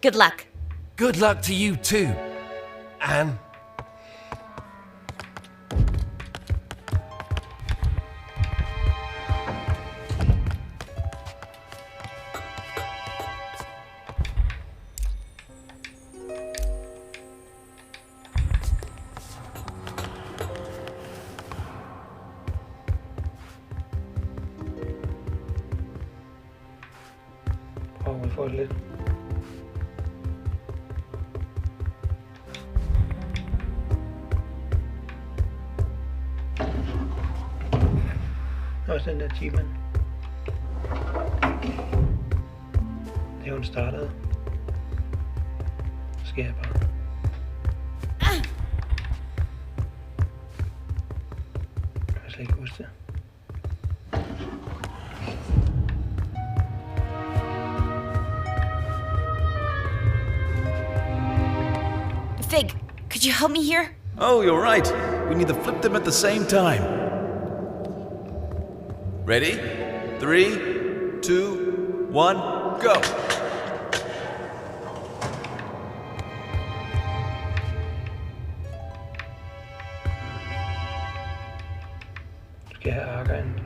Good luck. Good luck to you too, Anne. Vi får lidt. Også den der timen. Det hun startede. Så skal jeg bare. Jeg kan slet ikke huske det. Fig, could you help me here? Oh, you're right. We need to flip them at the same time. Ready? 3, 2, 1, go! Skal jeg have arkeren?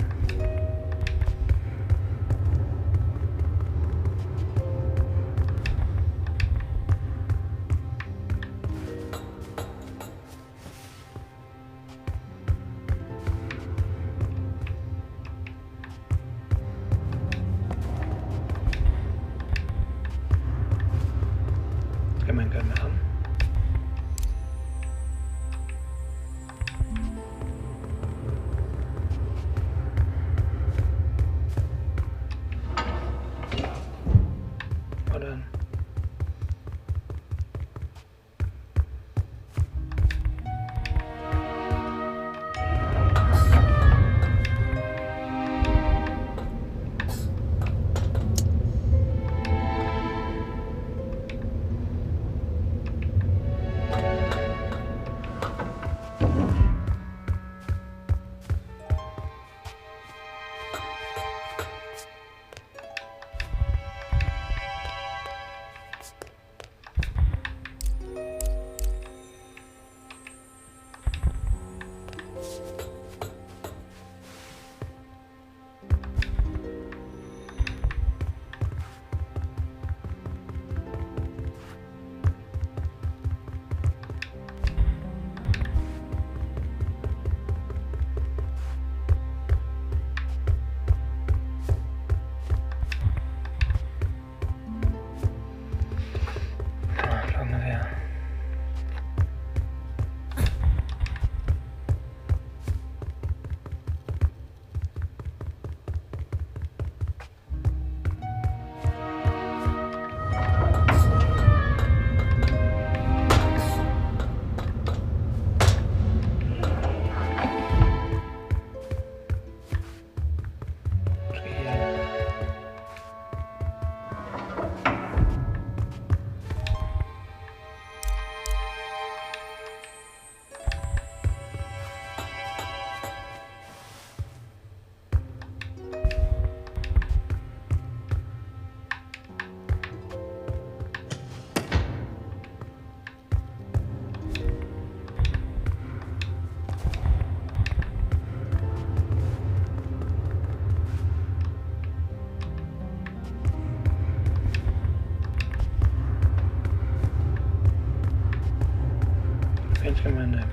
Skal man gøre med ham? Hvordan? skal man...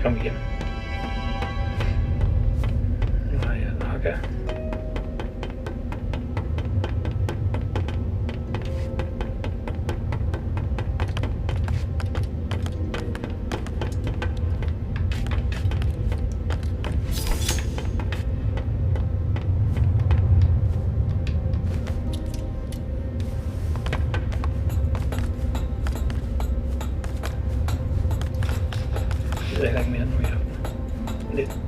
Kom hjem. Nu har jeg Arka. Det er heller ikke mere nu, jeg har lidt.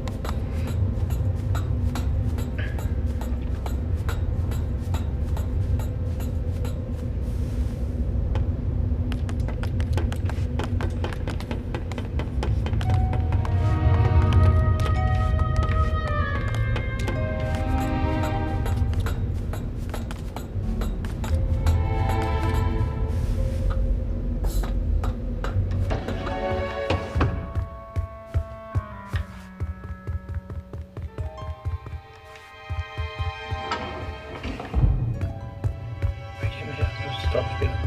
Stop spillet.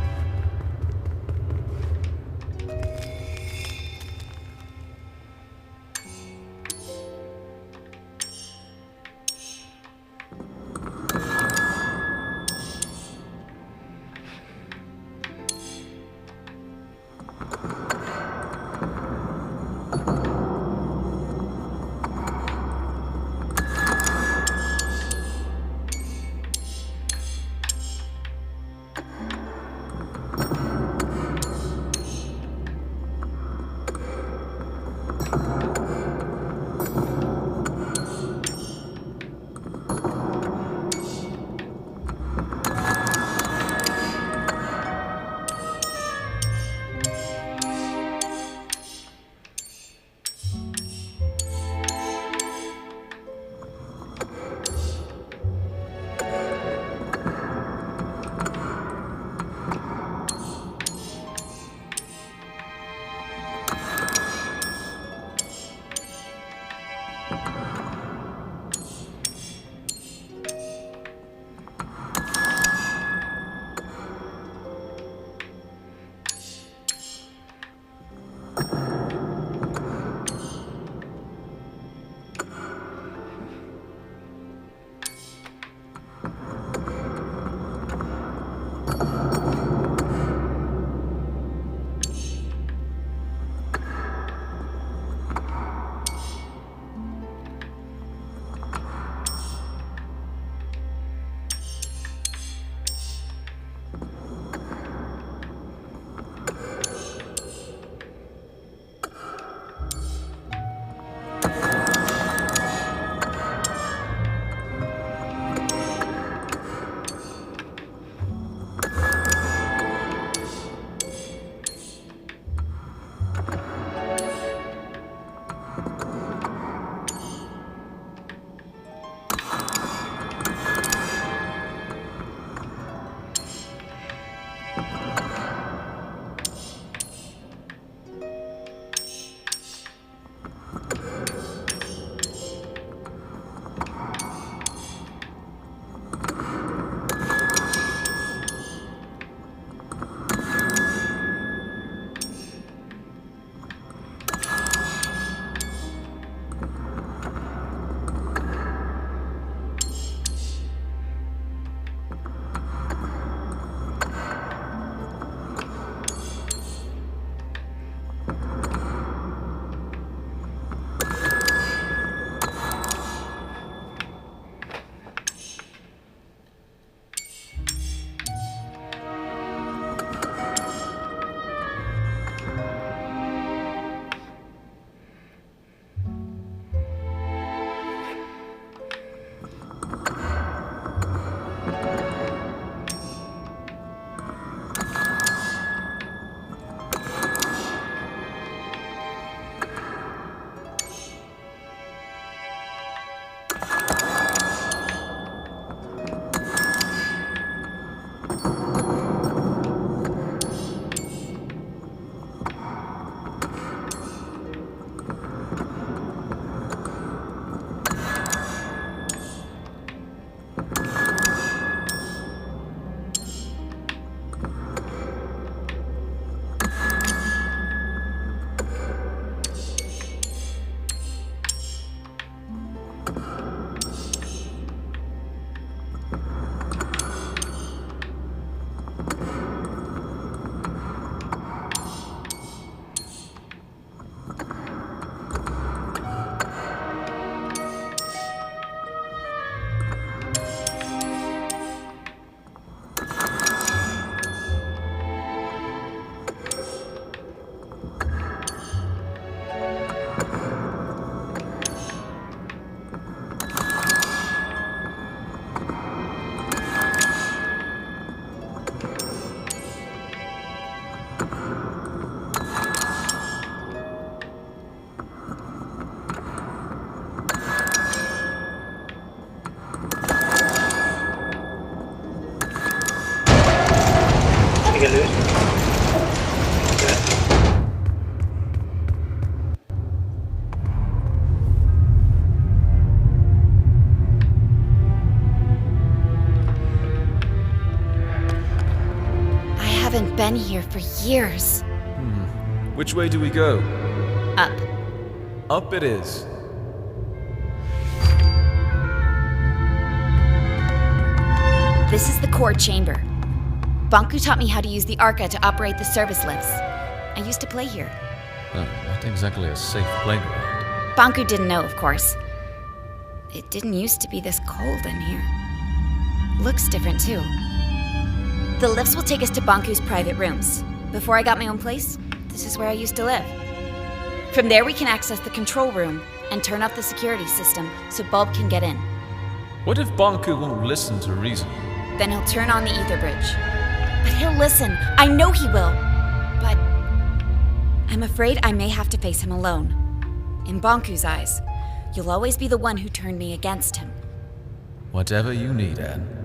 Vi kan løse det. I haven't been here for years. Which way do we go? Up. Up it is. This is the core chamber. Bonku taught me how to use the Arca to operate the service lifts. I used to play here. Not exactly a safe playground. Bonku didn't know, of course. It didn't used to be this cold in here. Looks different, too. The lifts will take us to Bonku's private rooms. Before I got my own place, this is where I used to live. From there, we can access the control room and turn off the security system so Bulb can get in. What if Bonku won't listen to reason? Then he'll turn on the ether bridge. But he'll listen. I know he will. But I'm afraid I may have to face him alone. In Bonku's eyes, you'll always be the one who turned me against him. Whatever you need, Anne.